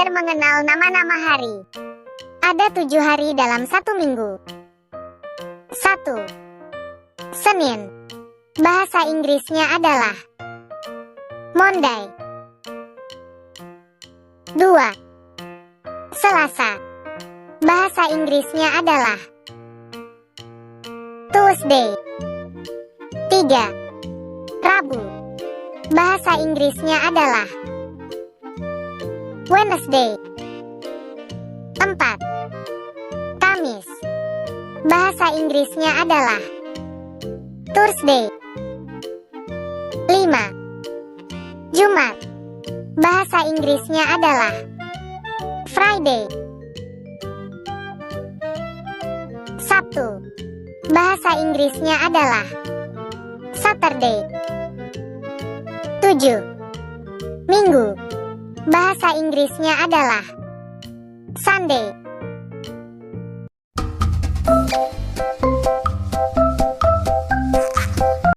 belajar mengenal nama-nama hari. Ada 7 hari dalam satu minggu. 1. Senin. Bahasa Inggrisnya adalah Monday. 2. Selasa. Bahasa Inggrisnya adalah Tuesday. 3. Rabu. Bahasa Inggrisnya adalah Wednesday. 4. Kamis. Bahasa Inggrisnya adalah Thursday. 5. Jumat. Bahasa Inggrisnya adalah Friday. Sabtu. Bahasa Inggrisnya adalah Saturday. 7. Minggu. Bahasa Inggrisnya adalah Sunday.